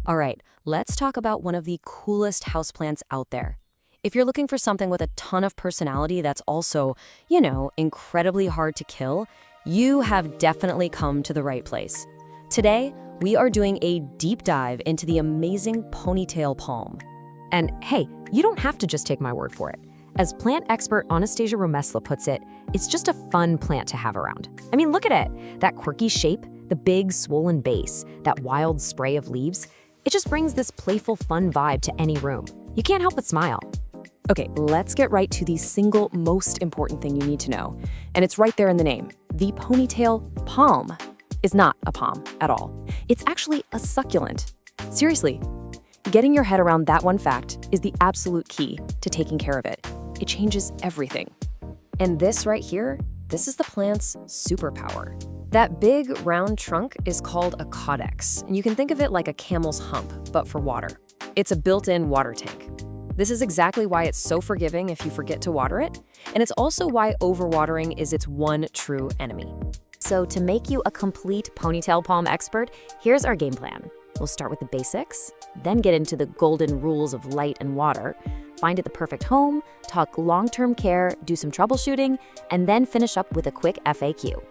All right, let's talk about one of the coolest houseplants out there. If you're looking for something with a ton of personality that's also, incredibly hard to kill, you have definitely come to the right place. Today, we are doing a deep dive into the amazing Ponytail Palm. And hey, you don't have to just take my word for it. As plant expert Anastasia Romesla puts it, it's just a fun plant to have around. I mean, look at it. That quirky shape, the big swollen base, that wild spray of leaves. It just brings this playful, fun vibe to any room. You can't help but smile. Okay, let's get right to the single most important thing you need to know. And it's right there in the name. The Ponytail Palm is not a palm at all. It's actually a succulent. Seriously, getting your head around that one fact is the absolute key to taking care of it. It changes everything. And this right here, this is the plant's superpower. That big round trunk is called a caudex, and you can think of it like a camel's hump, but for water. It's a built-in water tank. This is exactly why it's so forgiving if you forget to water it, and it's also why overwatering is its one true enemy. So to make you a complete ponytail palm expert, here's our game plan. We'll start with the basics, then get into the golden rules of light and water, find it the perfect home, talk long-term care, do some troubleshooting, and then finish up with a quick FAQ.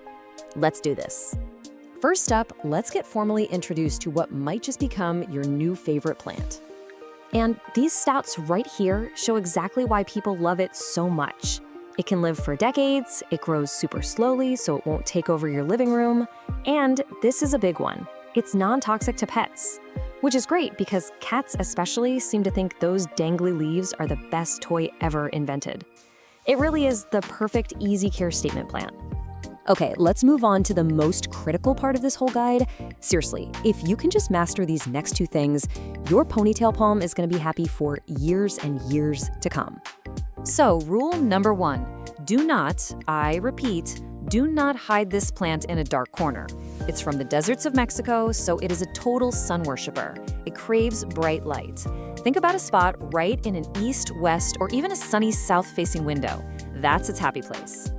Let's do this. First up, let's get formally introduced to what might just become your new favorite plant. And these stats right here show exactly why people love it so much. It can live for decades, it grows super slowly so it won't take over your living room, and this is a big one. It's non-toxic to pets, which is great because cats especially seem to think those dangly leaves are the best toy ever invented. It really is the perfect easy care statement plant. Okay, let's move on to the most critical part of this whole guide. Seriously, if you can just master these next two things, your ponytail palm is going to be happy for years and years to come. So, rule number 1, do not, I repeat, do not hide this plant in a dark corner. It's from the deserts of Mexico, so it is a total sun worshiper. It craves bright light. Think about a spot right in an east, west, or even a sunny south-facing window. That's its happy place.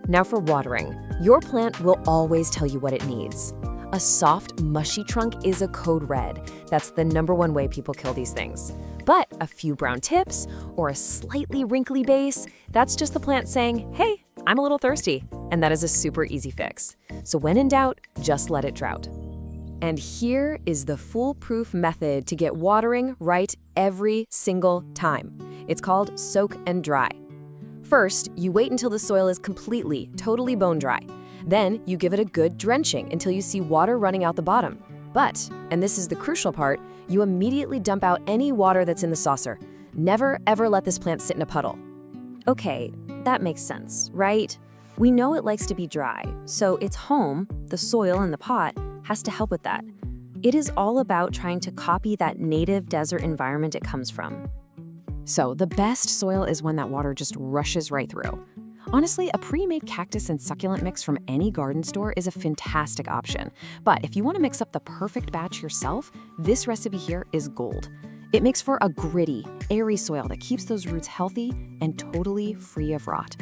Now for watering. Your plant will always tell you what it needs. A soft, mushy trunk is a code red. That's the #1 way people kill these things. But a few brown tips or a slightly wrinkly base, that's just the plant saying, hey, I'm a little thirsty. And that is a super easy fix. So when in doubt, just let it drought. And here is the foolproof method to get watering right every single time. It's called soak and dry. First, you wait until the soil is completely, totally bone dry. Then you give it a good drenching until you see water running out the bottom. But, and this is the crucial part, you immediately dump out any water that's in the saucer. Never, ever let this plant sit in a puddle. Okay, that makes sense, right? We know it likes to be dry, so its home, the soil in the pot, has to help with that. It is all about trying to copy that native desert environment it comes from. So the best soil is when that water just rushes right through. Honestly, a pre-made cactus and succulent mix from any garden store is a fantastic option. But if you want to mix up the perfect batch yourself, this recipe here is gold. It makes for a gritty, airy soil that keeps those roots healthy and totally free of rot.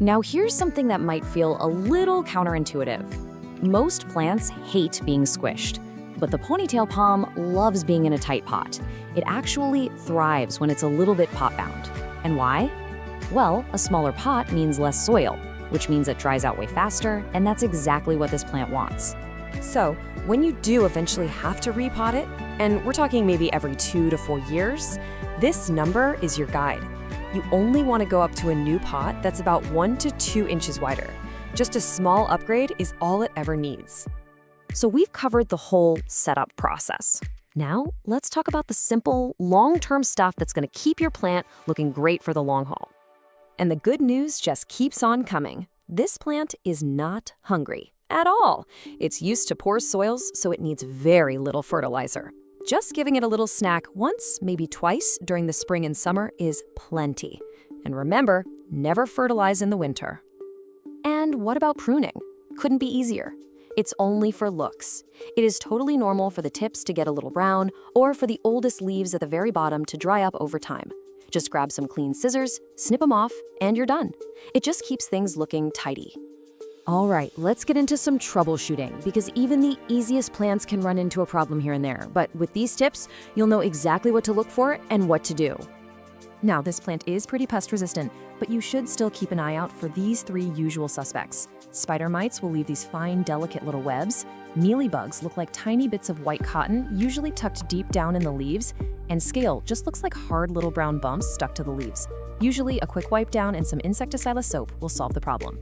Now here's something that might feel a little counterintuitive. Most plants hate being squished, but the ponytail palm loves being in a tight pot. It actually thrives when it's a little bit pot-bound. And why? Well, a smaller pot means less soil, which means it dries out way faster, and that's exactly what this plant wants. So, when you do eventually have to repot it, and we're talking maybe every 2 to 4 years, this number is your guide. You only want to go up to a new pot that's about 1 to 2 inches wider. Just a small upgrade is all it ever needs. So we've covered the whole setup process. Now, let's talk about the simple, long-term stuff that's going to keep your plant looking great for the long haul. And the good news just keeps on coming. This plant is not hungry at all. It's used to poor soils, so it needs very little fertilizer. Just giving it a little snack once, maybe twice during the spring and summer is plenty. And remember, never fertilize in the winter. And what about pruning? Couldn't be easier. It's only for looks. It is totally normal for the tips to get a little brown or for the oldest leaves at the very bottom to dry up over time. Just grab some clean scissors, snip them off, and you're done. It just keeps things looking tidy. All right, let's get into some troubleshooting because even the easiest plants can run into a problem here and there. But with these tips, you'll know exactly what to look for and what to do. Now, this plant is pretty pest resistant, but you should still keep an eye out for these 3 usual suspects. Spider mites will leave these fine, delicate little webs. Mealybugs look like tiny bits of white cotton, usually tucked deep down in the leaves. And scale just looks like hard little brown bumps stuck to the leaves. Usually, a quick wipe down and some insecticidal soap will solve the problem.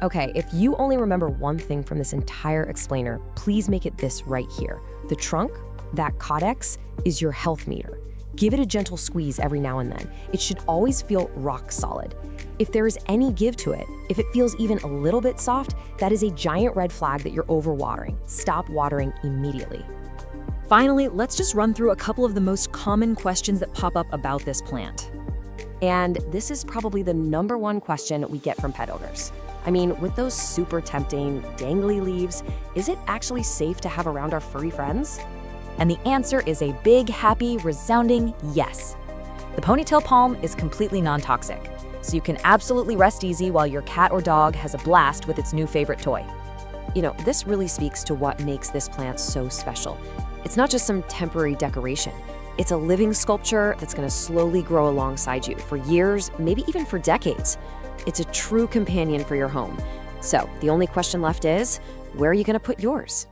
Okay, if you only remember one thing from this entire explainer, please make it this right here. The trunk, that caudex, is your health meter. Give it a gentle squeeze every now and then. It should always feel rock solid. If there is any give to it, if it feels even a little bit soft, that is a giant red flag that you're overwatering. Stop watering immediately. Finally, let's just run through a couple of the most common questions that pop up about this plant. And this is probably the #1 question we get from pet owners. I mean, with those super tempting, dangly leaves, is it actually safe to have around our furry friends? And the answer is a big, happy, resounding yes. The ponytail palm is completely non-toxic, so you can absolutely rest easy while your cat or dog has a blast with its new favorite toy. You know, this really speaks to what makes this plant so special. It's not just some temporary decoration. It's a living sculpture that's going to slowly grow alongside you for years, maybe even for decades. It's a true companion for your home. So the only question left is, where are you going to put yours?